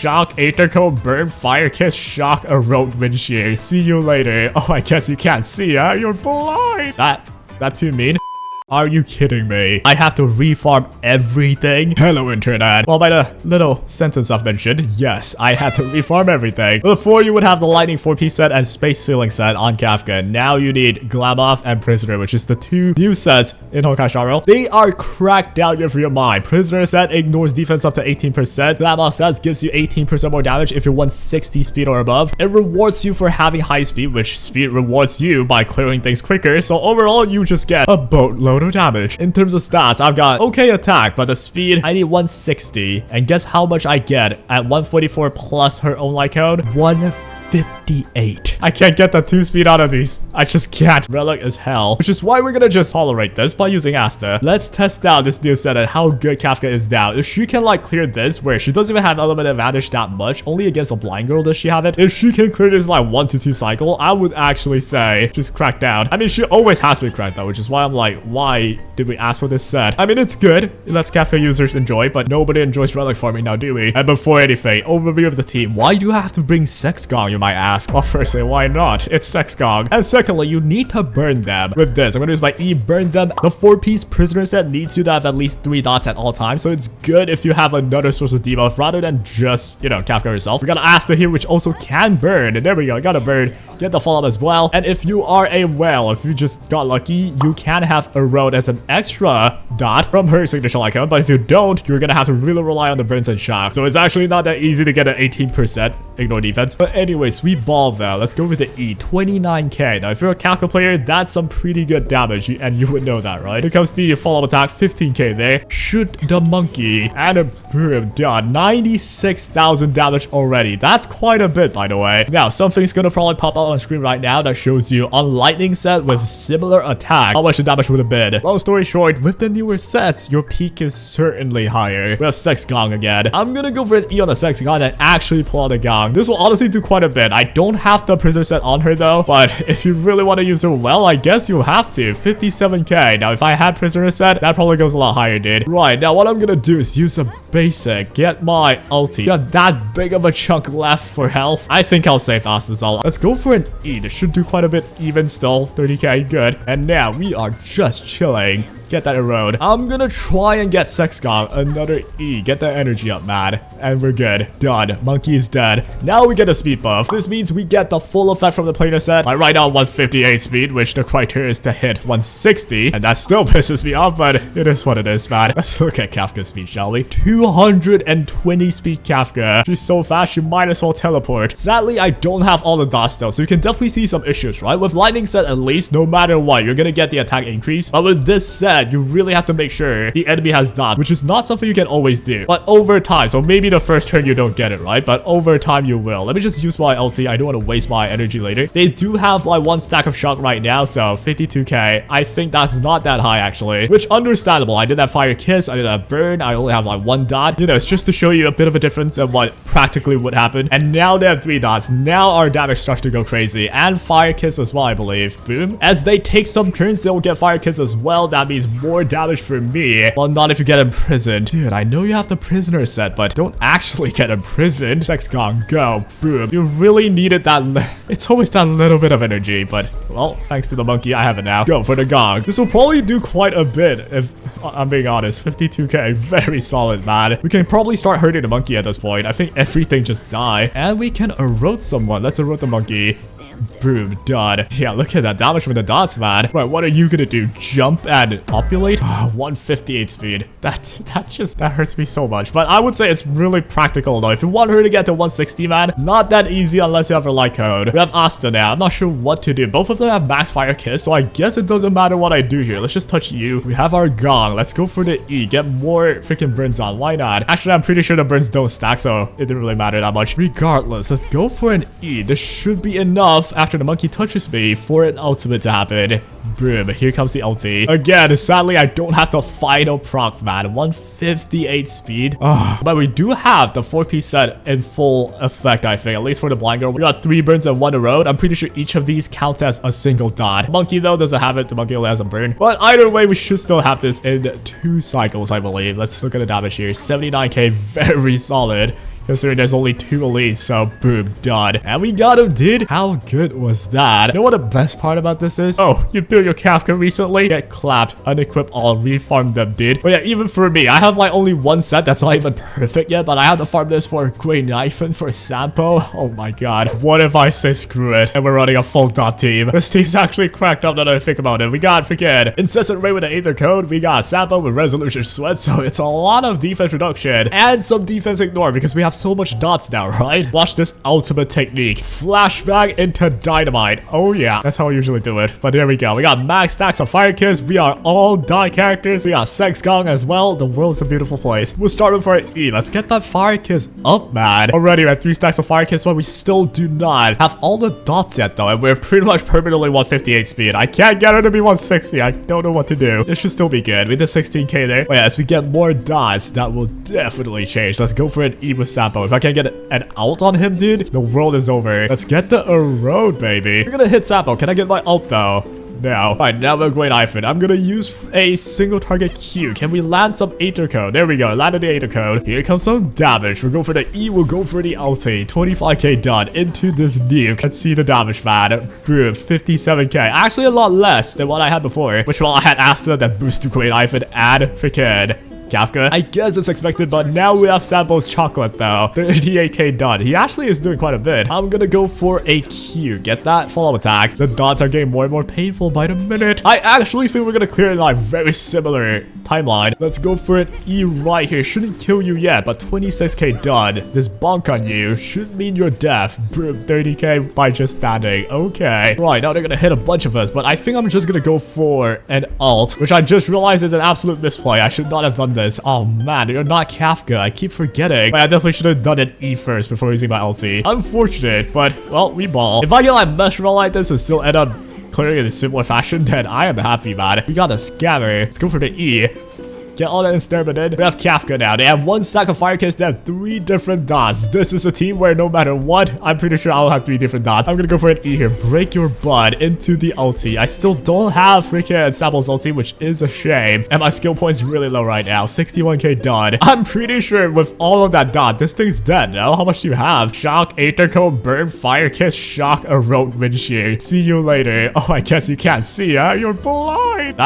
shock, Aether Code, burn, fire kiss, shock, erode, wind shear. See you later. Oh, I guess you can't see, huh? You're blind. That's too mean. Are you kidding me? I have to refarm everything? Hello, internet. Well, by the little sentence I've mentioned, yes, I had to refarm everything. Before, you would have the Lightning 4-piece set and Space Ceiling set on Kafka. Now you need Glamoff and Prisoner, which is the two new sets in Honkai genre. They are cracked down here for your mind. Prisoner set ignores defense up to 18%. Glamoff sets gives you 18% more damage if you're 160 speed or above. It rewards you for having high speed, which speed rewards you by clearing things quicker. So overall, you just get a boatload of damage. In terms of stats, I've got okay attack, but the speed, I need 160. And guess how much I get at 144 plus her own light code? 158. I can't get the 2 speed out of these. I just can't. Relic is hell. Which is why we're gonna just tolerate this by using Asta. Let's test out this new set and how good Kafka is now. If she can like clear this, where she doesn't even have element advantage that much, only against a blind girl does she have it. If she can clear this like 1 to 2 cycle, I would actually say just cracked down. I mean, she always has been cracked out, which is why I'm like, why did we ask for this set? I mean, it's good. It lets Kafka users enjoy, but nobody enjoys relic farming now, do we? And before anything, overview of the team. Why do you have to bring Sex Gong, you might ask? Well, firstly, why not? It's Sex Gong. And secondly, you need to burn them. With this, I'm gonna use my E, burn them. The 4-piece prisoner set needs you to have at least 3 dots at all times, so it's good if you have another source of debuff rather than just, you know, Kafka herself. We got Asta here, which also can burn. And there we go, got a burn. Get the follow-up as well. And if you are a whale, if you just got lucky, you can have erode as an extra dot from her signature icon. But if you don't, you're gonna have to really rely on the burns and shock. So it's actually not that easy to get an 18% ignore defense. But anyway, sweet ball though. Let's go with the E, 29k. Now, if you're a Kafka player, that's some pretty good damage, and you would know that, right? Here comes the follow-up attack, 15k there. Shoot the monkey, and a boom, done. 96,000 damage already. That's quite a bit, by the way. Now, something's gonna probably pop up on screen right now that shows you on lightning set with similar attack how much the damage would have been. Long story short, with the newer sets, your peak is certainly higher. We have Sex Gong again. I'm gonna go for an E on the Sex Gong and actually pull out the Gong. This will honestly do quite a bit. I don't have the prisoner set on her though, but if you really want to use her well, I guess you'll have to. 57k. Now, if I had prisoner set, that probably goes a lot higher, dude. Right, now what I'm gonna do is use a basic, get my ulti. Got that big of a chunk left for health. I think I'll save Asta's ult. Let's go for an E. This should do quite a bit even still. 30k, good. And now we are just chilling. Get that erode. I'm gonna try and get Sex Gong. Another E. Get that energy up, man. And we're good. Done. Monkey is dead. Now we get a speed buff. This means we get the full effect from the planar set. Like right now, 158 speed, which the criteria is to hit 160. And that still pisses me off, but it is what it is, man. Let's look at Kafka's speed, shall we? 220 speed Kafka. She's so fast, she might as well teleport. Sadly, I don't have all the dots though, so you can definitely see some issues, right? With lightning set, at least, no matter what, you're gonna get the attack increase. But with this set, you really have to make sure the enemy has dots, which is not something you can always do. But over time, so maybe the first turn you don't get it, right? But over time you will. Let me just use my ulti. I don't want to waste my energy later. They do have like 1 stack of shock right now, so 52k. I think that's not that high actually, which understandable. I didn't have fire kiss, I didn't have burn, I only have like 1 dot. You know, it's just to show you a bit of a difference of what practically would happen. And now they have 3 dots. Now our damage starts to go crazy, and fire kiss as well, I believe. Boom. As they take some turns, they'll get fire kiss as well. That means more damage for me. Well, not if you get imprisoned. Dude, I know you have the prisoner set, but don't actually get imprisoned. Sex Gong, go. Boom. You really needed that. It's always that little bit of energy, but well, thanks to the monkey, I have it now. Go for the Gong. This will probably do quite a bit if I'm being honest. 52k, very solid, man. We can probably start hurting the monkey at this point. I think everything just die, and we can erode someone. Let's erode the monkey. Boom, done. Yeah, look at that damage from the dots, man. Right, what are you gonna do? Jump and populate? 158 speed. That hurts me so much. But I would say it's really practical though. If you want her to get to 160, man, not that easy unless you have her light code. We have Asta now. I'm not sure what to do. Both of them have max fire kiss, so I guess it doesn't matter what I do here. Let's just touch you. We have our Gong. Let's go for the E. Get more freaking burns on. Why not? Actually, I'm pretty sure the burns don't stack, so it didn't really matter that much. Regardless, let's go for an E. This should be enough after the monkey touches me for an ultimate to happen. Boom, here comes the ulti. Again, sadly, I don't have the final proc, man. 158 speed. But we do have the 4-piece set in full effect, I think. At least for the blind girl. We got 3 burns and 1 erode. I'm pretty sure each of these counts as a single dot. Monkey, though, doesn't have it. The monkey only has a burn. But either way, we should still have this in 2 cycles, I believe. Let's look at the damage here. 79k, very solid. considering there's only 2 elites, so boom, done. And we got him, dude. How good was that? You know what the best part about this is? Oh, you built your Kafka recently? Get clapped, unequip all, refarm them, dude. But yeah, even for me, I have like only 1 set that's not even perfect yet, but I have to farm this for Grey Knife and for Sampo. Oh my god. What if I say screw it and we're running a full dot team? This team's actually cracked up now that I think about it. We got freaking Incessant Ray with the Aether Code. We got Sampo with Resolution Sweat, so it's a lot of defense reduction and some defense ignore because we have so much dots now, right? Watch this ultimate technique. Flashbang into dynamite. Oh yeah, that's how I usually do it. But there we go. We got max stacks of Fire Kiss. We are all dot characters. We got Sex Gong as well. The world's a beautiful place. We'll start with our E. Let's get that Fire Kiss up, man. Already we're at 3 stacks of Fire Kiss, but we still do not have all the dots yet though, and we're pretty much permanently 158 speed. I can't get her to be 160. I don't know what to do. It should still be good. We did 16k there. But yeah, as we get more dots, that will definitely change. Let's go for an E with Sampo. If I can get an ult on him, dude, the world is over. Let's get the erode, baby. We're gonna hit Sampo. Can I get my ult though? No. Alright, now we're going Iphone. I'm gonna use a single target Q. Can we land some Aether Code? There we go. Landed the Aether Code. Here comes some damage. We'll go for the E. We'll go for the ulti. 25k done into this nuke. Let's see the damage, man. Boom. 57k. Actually, a lot less than what I had before. Which one I had Asta that boost to Queen Iphone and freaking Kafka. I guess it's expected, but now we have Sampo's chocolate though. 38k done. He actually is doing quite a bit. I'm gonna go for a Q. Get that follow attack. The dots are getting more and more painful by the minute. I actually think we're gonna clear like very similar timeline. Let's go for an E right here. Shouldn't kill you yet, but 26k done. This bonk on you should mean you're deaf. Boom, 30k by just standing. Okay. Right, now they're gonna hit a bunch of us, but I think I'm just gonna go for an ult, which I just realized is an absolute misplay. I should not have done this. Oh man, you're not Kafka. I keep forgetting. Wait, I definitely should have done an E first before using my ulti. Unfortunate, but well, we ball. If I get like mesh roll like this and still end up clearing in a similar fashion, then I am happy, man. We got a scammer. Let's go for the E. Get all that exterminated. We have Kafka now. They have 1 stack of Fire Kiss. They have 3 different dots. This is a team where no matter what, I'm pretty sure I'll have 3 different dots. I'm gonna go for an E here. Break your butt into the ulti. I still don't have freaking Sampo's ulti, which is a shame. And my skill point's really low right now. 61k done. I'm pretty sure with all of that dot, this thing's dead, no? How much do you have? Shock, Aether Code, Burn, Fire Kiss, Shock, Erode, Wind Shear. See you later. Oh, I guess you can't see, huh? You're blind.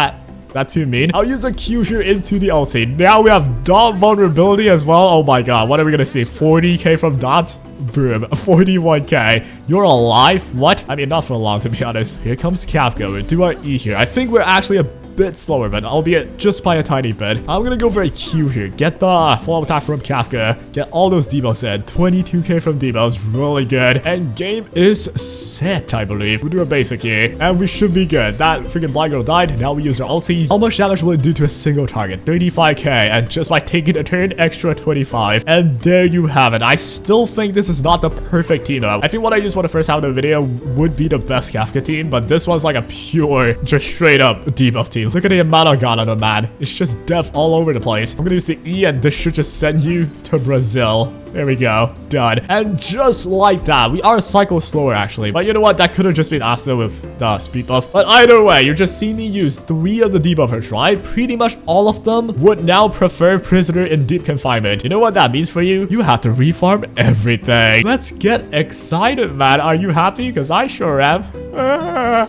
That's too mean. I'll use a Q here into the ulti. Now we have dot vulnerability as well. Oh my god. What are we gonna see? 40k from dots? Boom. 41k. You're alive? What? I mean, not for long, to be honest. Here comes Kafka. We'll do our E here. I think we're actually a bit slower, but albeit just by a tiny bit. I'm gonna go for a Q here. Get the follow attack from Kafka. Get all those demos in. 22k from demos. Really good. And game is set, I believe. We'll do a basic here. And we should be good. That freaking blind girl died. Now we use our ulti. How much damage will it do to a single target? 35k. And just by taking a turn, extra 25. And there you have it. I still think this is not the perfect team though. I think what I used for the first half of the video would be the best Kafka team, but this one's like a pure, just straight up debuff team. Look at the amount I got on him, man. It's just death all over the place. I'm gonna use the E and this should just send you to Brazil. There we go. Done. And just like that, we are a cycle slower actually. But you know what? That could have just been Asta with the speed buff. But either way, you're just seeing me use 3 of the debuffers, right? Pretty much all of them would now prefer prisoner in deep confinement. You know what that means for you? You have to refarm everything. Let's get excited, man. Are you happy? Because I sure am.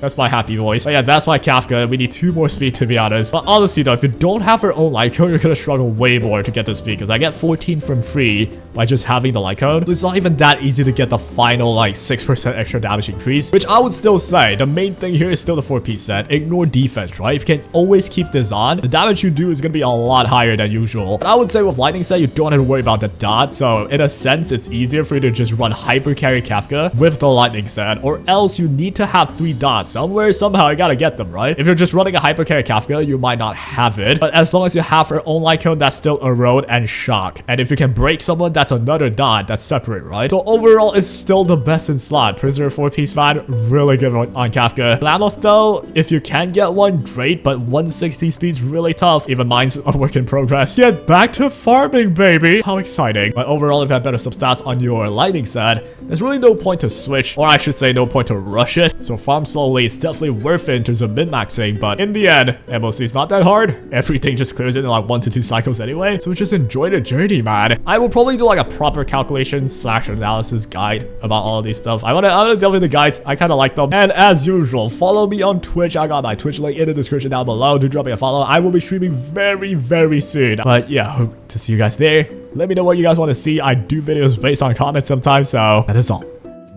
That's my happy voice. But yeah, that's my Kafka. We need 2 more speed to be honest. But honestly though, if you don't have her own light code, you're gonna struggle way more to get the speed. Because I get 14 from free by just having the light code. It's not even that easy to get the final like 6% extra damage increase, which I would still say the main thing here is still the 4-piece set. Ignore defense, right? If you can always keep this on, the damage you do is gonna be a lot higher than usual. But I would say with lightning set, you don't have to worry about the dot. So in a sense, it's easier for you to just run hyper carry Kafka with the lightning set, or else you need to have 3 dots somewhere. Somehow you gotta get them, right? If you're just running a hyper carry Kafka, you might not have it. But as long as you have her own light code, that's still erode and shock. And if you can break someone, that's another dot that's separate, right? So overall, it's still the best in slot. Prisoner 4-piece fan, really good on Kafka. Glamoth though, if you can get one, great, but 160 speed's really tough. Even mine's a work in progress. Get back to farming, baby. How exciting. But overall, if you have better substats on your lightning set, there's really no point to switch, or I should say no point to rush it. So farm slowly, it's definitely worth it in terms of min-maxing, but in the end, MOC is not that hard. Everything just clears it in like 1 to 2 cycles anyway. So just enjoy the journey, man. I will probably do like a proper calculation / analysis guide about all of these stuff. I wanna delve into guides. I kind of like them. And as usual, follow me on Twitch. I got my Twitch link in the description down below. Do drop me a follow. I will be streaming very, very soon. But yeah, hope to see you guys there. Let me know what you guys want to see. I do videos based on comments sometimes, so that is all.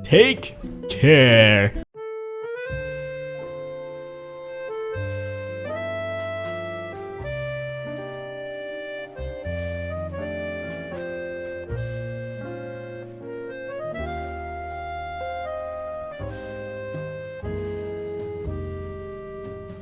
Take care.